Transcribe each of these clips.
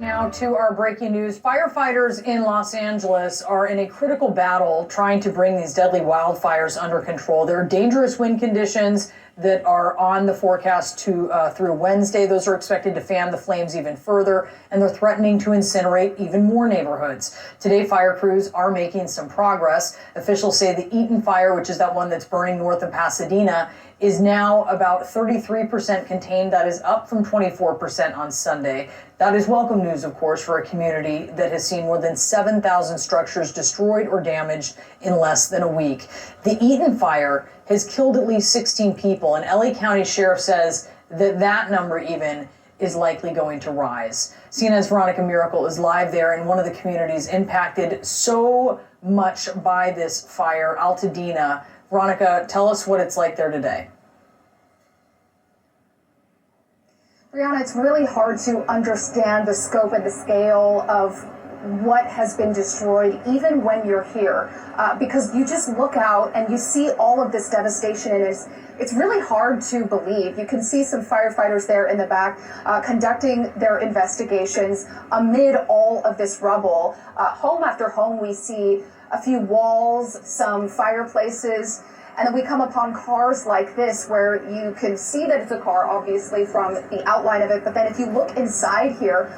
Now to our breaking news. Firefighters in Los Angeles are in a critical battle trying to bring these deadly wildfires under control. There are dangerous wind conditions that are on the forecast through Wednesday. Those are expected to fan the flames even further, and they're threatening to incinerate even more neighborhoods. Today, fire crews are making some progress. Officials say the Eaton fire, which is that one that's burning north of Pasadena, is now about 33% contained. That is up from 24% on Sunday. That is welcome news, of course, for a community that has seen more than 7,000 structures destroyed or damaged in less than a week. The Eaton fire has killed at least 16 people, and LA County Sheriff says that number even is likely going to rise. CNN's Veronica Miracle is live there in one of the communities impacted so much by this fire, Altadena. Veronica, tell us what it's like there today. Brianna, it's really hard to understand the scope and the scale of what has been destroyed, even when you're here, because you just look out and you see all of this devastation, and it's really hard to believe. You can see some firefighters there in the back conducting their investigations amid all of this rubble. Home after home, we see a few walls, some fireplaces, and then we come upon cars like this where you can see that it's a car, obviously, from the outline of it. But then if you look inside here,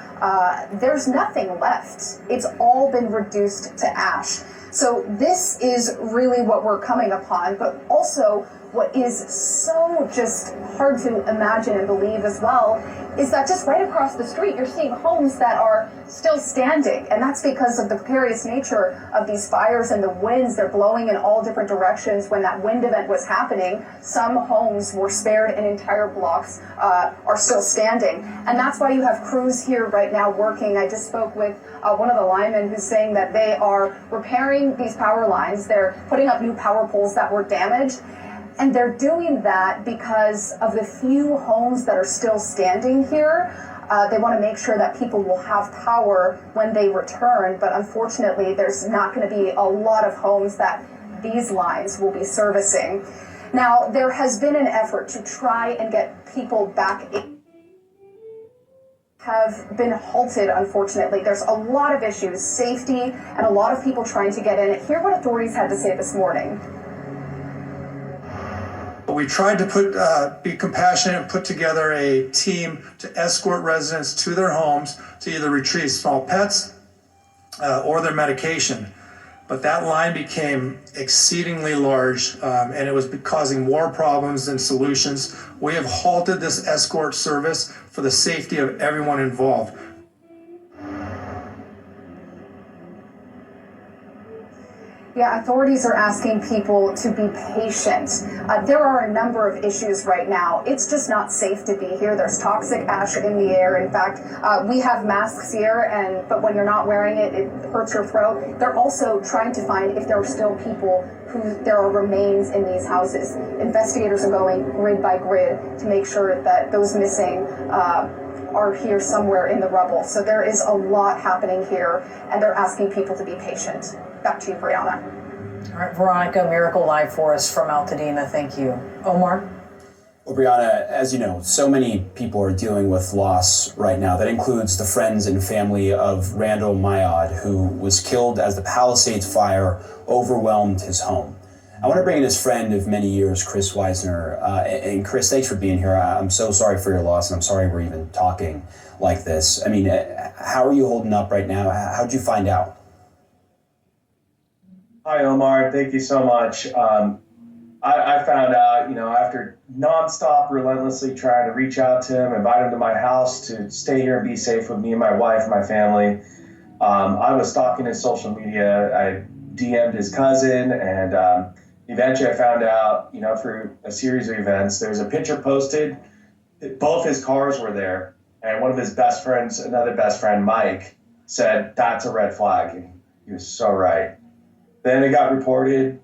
there's nothing left. It's all been reduced to ash. So this is really what we're coming upon, but also what is so just hard to imagine and believe as well is that just right across the street, you're seeing homes that are still standing. And that's because of the precarious nature of these fires and the winds. They're blowing in all different directions. When that wind event was happening, some homes were spared and entire blocks are still standing. And that's why you have crews here right now working. I just spoke with one of the linemen who's saying that they are repairing these power lines. They're putting up new power poles that were damaged. And they're doing that because of the few homes that are still standing here. They want to make sure that people will have power when they return. But unfortunately, there's not going to be a lot of homes that these lines will be servicing. Now, there has been an effort to try and get people back in. Have been halted, unfortunately. There's a lot of issues, safety, and a lot of people trying to get in. Hear what authorities had to say this morning. We tried to be compassionate and put together a team to escort residents to their homes to either retrieve small pets or their medication. But that line became exceedingly large, and it was causing more problems than solutions. We have halted this escort service for the safety of everyone involved. Yeah, authorities are asking people to be patient. There are a number of issues right now. It's just not safe to be here. There's toxic ash in the air. In fact, we have masks here, but when you're not wearing it, it hurts your throat. They're also trying to find if there are still people there are remains in these houses. Investigators are going grid by grid to make sure that those missing are here somewhere in the rubble. So there is a lot happening here, and they're asking people to be patient. Back to you, Brianna. All right, Veronica Miracle live for us from Altadena. Thank you. Omar? Well, Brianna, as you know, so many people are dealing with loss right now. That includes the friends and family of Randall Mayad, who was killed as the Palisades fire overwhelmed his home. I want to bring in his friend of many years, Chris Weisner. And Chris, thanks for being here. I'm so sorry for your loss, and I'm sorry we're even talking like this. I mean, how are you holding up right now? How'd you find out? Hi, Omar. Thank you so much. I found out, after nonstop, relentlessly trying to reach out to him, invite him to my house to stay here and be safe with me and my wife and my family. I was stalking his social media. I DM'd his cousin, and eventually I found out, through a series of events, there was a picture posted. Both his cars were there, and one of his best friends, another best friend, Mike, said, "That's a red flag." And he was so right. Then it got reported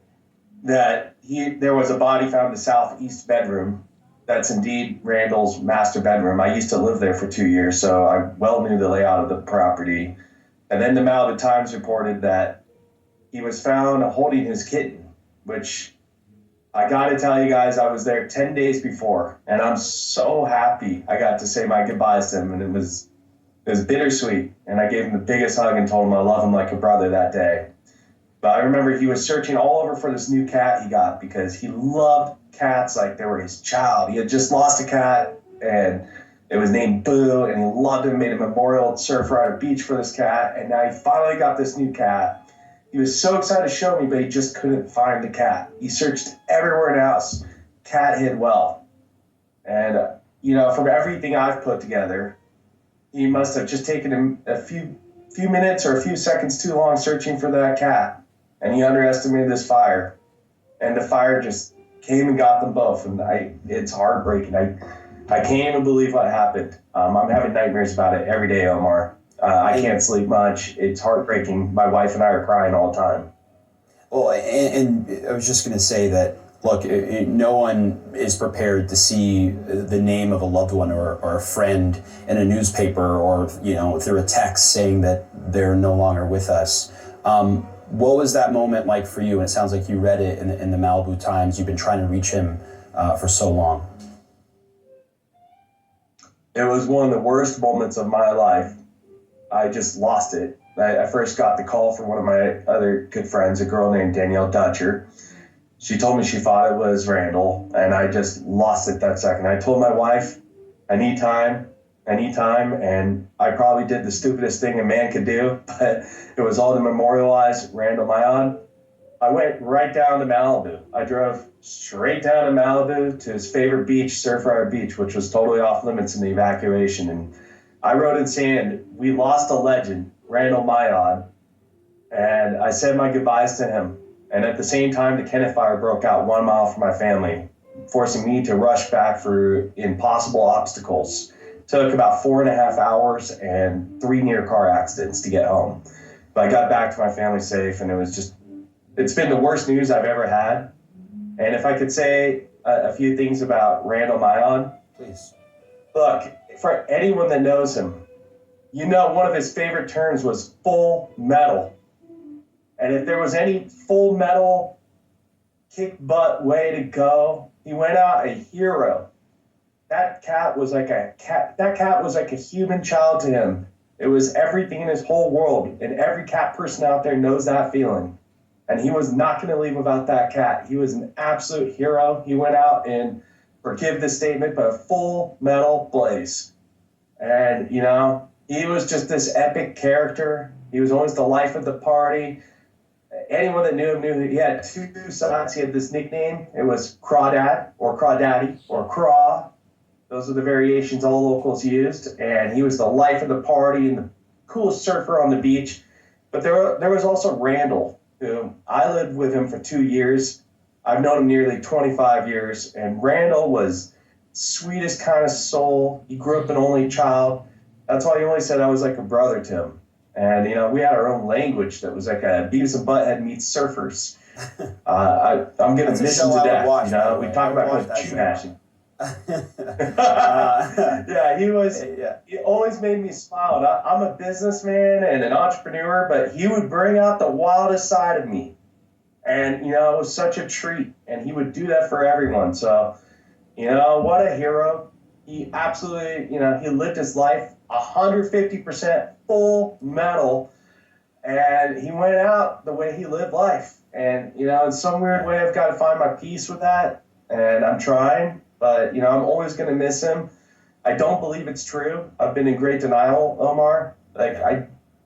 that there was a body found in the southeast bedroom. That's indeed Randall's master bedroom. I used to live there for 2 years, so I well knew the layout of the property. And then the Malibu Times reported that he was found holding his kitten, which I got to tell you guys, I was there 10 days before, and I'm so happy I got to say my goodbyes to him, and it was It was bittersweet, and I gave him the biggest hug and told him I love him like a brother that day. But I remember he was searching all over for this new cat he got because he loved cats like they were his child. He had just lost a cat, and it was named Boo, and he loved him, made a memorial at Surfrider Beach for this cat, and now he finally got this new cat. He was so excited to show me, but he just couldn't find the cat. He searched everywhere in the house. Cat hid well. And, from everything I've put together, he must have just taken him a few minutes or a few seconds too long searching for that cat. And he underestimated this fire. And the fire just came and got them both. And it's heartbreaking. I can't even believe what happened. I'm having nightmares about it every day, Omar. I can't sleep much. It's heartbreaking. My wife and I are crying all the time. Well, and I was just going to say that, look, no one is prepared to see the name of a loved one or a friend in a newspaper or, through a text saying that they're no longer with us. What was that moment like for you? And it sounds like you read it in the Malibu Times. You've been trying to reach him for so long. It was one of the worst moments of my life. I just lost it. I first got the call from one of my other good friends, a girl named Danielle Dutcher. She told me she thought it was Randall, and I just lost it that second. I told my wife, I need time, and I probably did the stupidest thing a man could do, but it was all to memorialize Randall Mayon. I went right down to Malibu. I drove straight down to Malibu to his favorite beach, Surfrider Beach, which was totally off limits in the evacuation. And I wrote in sand, we lost a legend, Randall Mayon, and I said my goodbyes to him. And at the same time, the Kenneth fire broke out 1 mile from my family, forcing me to rush back through impossible obstacles. Took about 4.5 hours and 3 near car accidents to get home. But I got back to my family safe, and it's been the worst news I've ever had. And if I could say a few things about Randall Mayon. Please. Look, for anyone that knows him, one of his favorite terms was full metal. And if there was any full metal, kick butt way to go, he went out a hero. That cat was like a human child to him. It was everything in his whole world. And every cat person out there knows that feeling. And he was not going to leave without that cat. He was an absolute hero. He went out and, forgive the statement, but a full metal blaze. And, he was just this epic character. He was always the life of the party. Anyone that knew him knew that he had 2 sides. He had this nickname. It was Crawdad or Crawdaddy or Craw. Those are the variations all locals used. And he was the life of the party and the coolest surfer on the beach. But there was also Randall, who I lived with him for 2 years. I've known him nearly 25 years. And Randall was sweetest kind of soul. He grew up an only child. That's why he always said I was like a brother to him. And, we had our own language that was like a Beavis and Butthead meets surfers. I'm going to miss him to death. We talk about shoe hashing. Yeah, he always made me smile. I'm a businessman and an entrepreneur, but he would bring out the wildest side of me. And, it was such a treat. And he would do that for everyone. So, what a hero. He absolutely, he lived his life 150% full metal, and he went out the way he lived life. And, in some weird way, I've got to find my peace with that, and I'm trying, but, I'm always going to miss him. I don't believe it's true. I've been in great denial, Omar.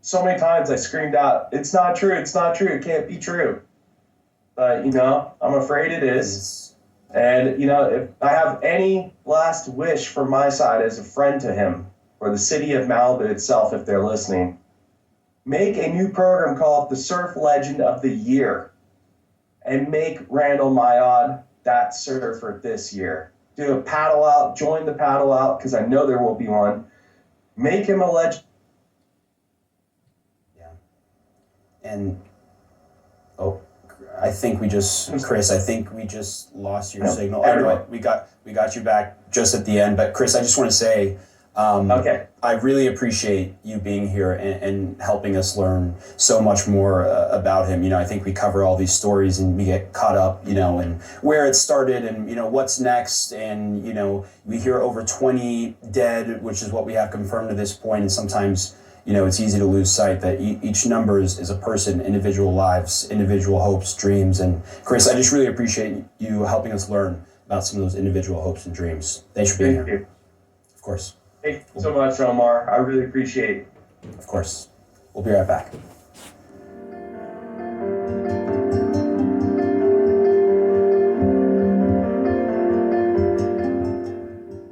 So many times I screamed out, it's not true, it can't be true. But, I'm afraid it is. And, if I have any last wish from my side as a friend to him, or the city of Malibu itself, if they're listening, make a new program called the Surf Legend of the Year and make Randall Mayon that surfer this year. Do a paddle out, join the paddle out, because I know there will be one. Make him a legend. Yeah. And, Chris, I think we just lost your signal. Anyway, we got you back just at the end. But Chris, I just want to say, Okay. I really appreciate you being here and helping us learn so much more about him. I think we cover all these stories and we get caught up, in where it started and, what's next. And, we hear over 20 dead, which is what we have confirmed to this point. And sometimes, it's easy to lose sight that each number is a person, individual lives, individual hopes, dreams. And Chris, I just really appreciate you helping us learn about some of those individual hopes and dreams. Thanks for being here. Thank you. Of course. Thank you so much, Omar. I really appreciate it. Of course. We'll be right back.